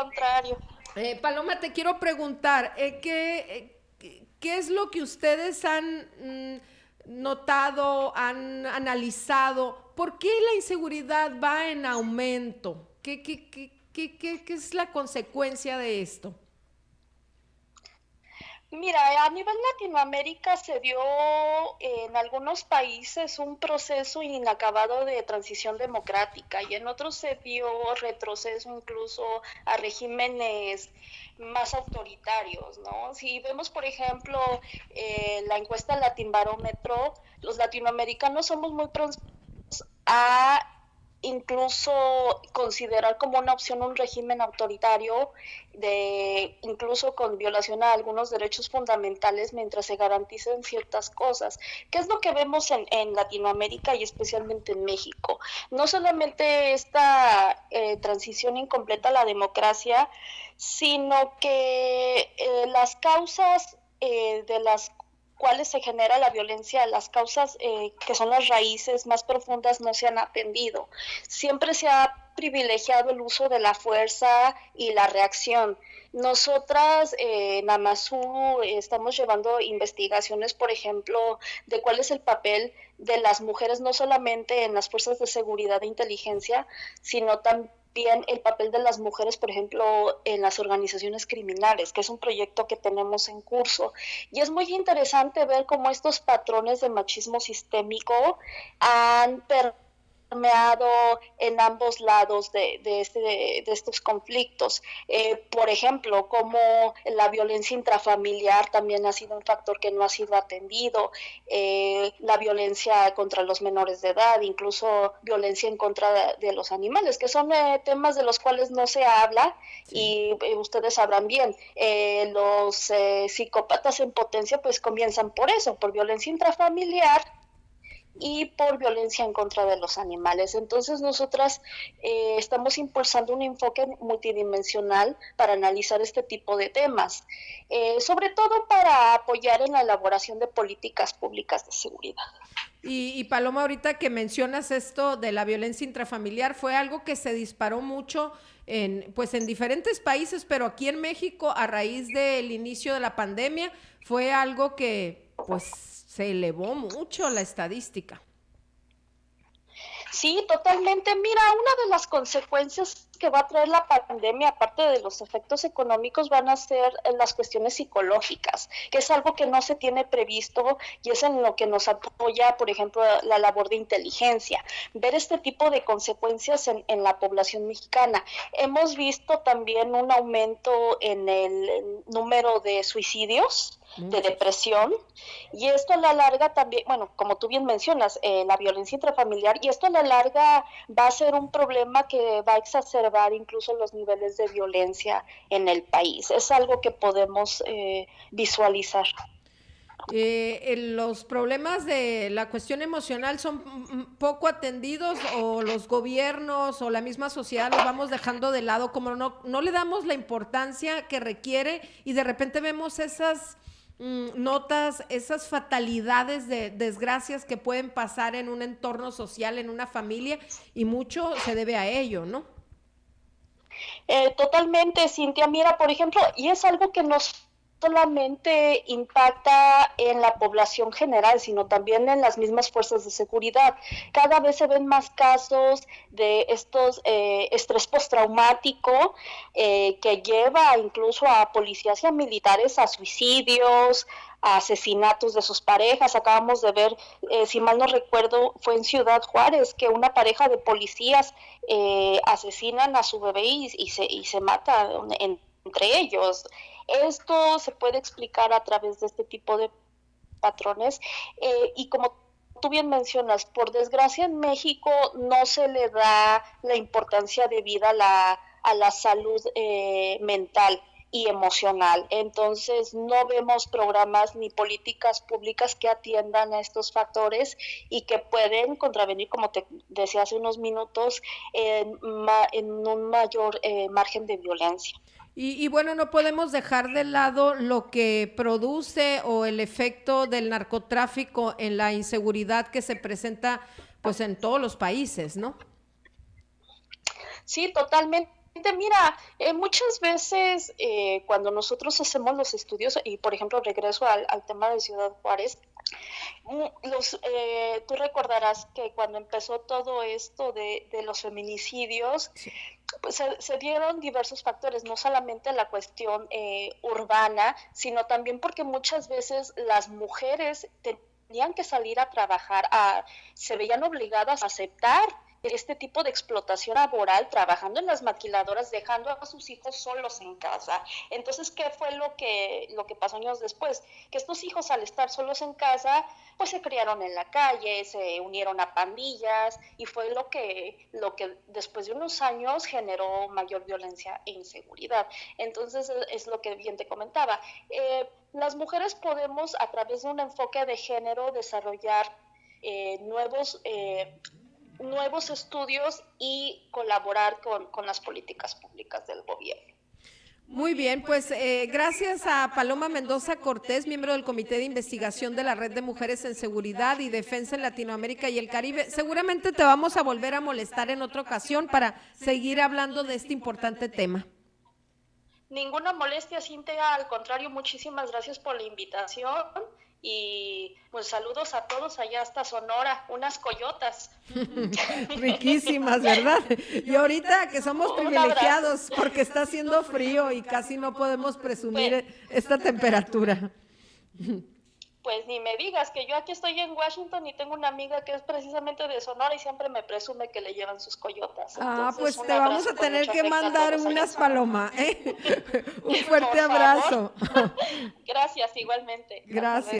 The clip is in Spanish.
contrario. Paloma, te quiero preguntar, ¿qué es lo que ustedes han notado, han analizado? ¿Por qué la inseguridad va en aumento? ¿Qué es la consecuencia de esto? Mira, a nivel Latinoamérica se dio en algunos países un proceso inacabado de transición democrática y en otros se dio retroceso incluso a regímenes más autoritarios, ¿no? Si vemos, por ejemplo, la encuesta Latinbarómetro, los latinoamericanos somos muy a incluso considerar como una opción un régimen autoritario, de incluso con violación a algunos derechos fundamentales mientras se garanticen ciertas cosas. ¿Qué es lo que vemos en Latinoamérica y especialmente en México? No solamente esta transición incompleta a la democracia, sino que las causas de las cuales se genera la violencia, las causas que son las raíces más profundas no se han atendido. Siempre se ha privilegiado el uso de la fuerza y la reacción. Nosotras en Amazú estamos llevando investigaciones, por ejemplo, de cuál es el papel de las mujeres, no solamente en las fuerzas de seguridad e inteligencia, sino también el papel de las mujeres, por ejemplo, en las organizaciones criminales, que es un proyecto que tenemos en curso. Y es muy interesante ver cómo estos patrones de machismo sistémico han permeado en ambos lados de estos conflictos. Por ejemplo, como la violencia intrafamiliar también ha sido un factor que no ha sido atendido, la violencia contra los menores de edad, incluso violencia en contra de los animales, que son temas de los cuales no se habla Sí. y ustedes sabrán bien, los psicópatas en potencia pues comienzan por eso, por violencia intrafamiliar y por violencia en contra de los animales. Entonces nosotras estamos impulsando un enfoque multidimensional para analizar este tipo de temas, sobre todo para apoyar en la elaboración de políticas públicas de seguridad. Paloma, ahorita que mencionas esto de la violencia intrafamiliar, fue algo que se disparó mucho pues en diferentes países, pero aquí en México, a raíz del inicio de la pandemia, fue algo que pues se elevó mucho la estadística. Sí, totalmente. Mira, una de las consecuencias que va a traer la pandemia, aparte de los efectos económicos, van a ser las cuestiones psicológicas, que es algo que no se tiene previsto y es en lo que nos apoya, por ejemplo, la labor de inteligencia. Ver este tipo de consecuencias en la población mexicana. Hemos visto también un aumento en el número de suicidios, de Muchos. depresión, y esto a la larga también, bueno, como tú bien mencionas, la violencia intrafamiliar, y esto a la larga va a ser un problema que va a exacerbar incluso los niveles de violencia en el país. Es algo que podemos visualizar. Los problemas de la cuestión emocional son poco atendidos o los gobiernos o la misma sociedad los vamos dejando de lado, como no le damos la importancia que requiere y de repente vemos esas notas, esas fatalidades de desgracias que pueden pasar en un entorno social, en una familia y mucho se debe a ello, ¿no? Totalmente, Cintia. Mira, por ejemplo, y es algo que no solamente impacta en la población general, sino también en las mismas fuerzas de seguridad. Cada vez se ven más casos de estos estrés postraumático que lleva incluso a policías y a militares a suicidios, a asesinatos de sus parejas. Acabamos de ver, si mal no recuerdo, fue en Ciudad Juárez, que una pareja de policías asesinan a su bebé y se mata entre ellos. Esto se puede explicar a través de este tipo de patrones y como tú bien mencionas, por desgracia en México no se le da la importancia debida a la salud mental y emocional. Entonces no vemos programas ni políticas públicas que atiendan a estos factores y que pueden contravenir, como te decía hace unos minutos, en un mayor margen de violencia. Bueno, no podemos dejar de lado lo que produce o el efecto del narcotráfico en la inseguridad que se presenta pues en todos los países, ¿no? Sí, totalmente. Mira, muchas veces cuando nosotros hacemos los estudios, y por ejemplo regreso al tema de Ciudad Juárez, tú recordarás que cuando empezó todo esto de los feminicidios, Sí. pues se dieron diversos factores, no solamente la cuestión urbana, sino también porque muchas veces las mujeres tenían que salir a trabajar, se veían obligadas a aceptar este tipo de explotación laboral, trabajando en las maquiladoras, dejando a sus hijos solos en casa. Entonces, ¿qué fue lo que pasó años después? Que estos hijos, al estar solos en casa, pues se criaron en la calle, se unieron a pandillas, y fue lo que después de unos años generó mayor violencia e inseguridad. Entonces, es lo que bien te comentaba. Las mujeres podemos, a través de un enfoque de género, desarrollar nuevos estudios y colaborar con las políticas públicas del gobierno. Muy bien, pues gracias a Paloma Mendoza Cortés, miembro del Comité de Investigación de la Red de Mujeres en Seguridad y Defensa en Latinoamérica y el Caribe. Seguramente te vamos a volver a molestar en otra ocasión para seguir hablando de este importante tema. Ninguna molestia, Cintia, al contrario, muchísimas gracias por la invitación y pues saludos a todos allá hasta Sonora, unas coyotas. Riquísimas, ¿verdad? Y ahorita que somos Un privilegiados porque está haciendo frío y casi no podemos presumir esta temperatura. Pues ni me digas que yo aquí estoy en Washington y tengo una amiga que es precisamente de Sonora y siempre me presume que le llevan sus coyotas. Entonces, Pues te vamos a tener que mandar unas palomas, ¿eh? Un fuerte Por abrazo. Gracias, igualmente. Gracias.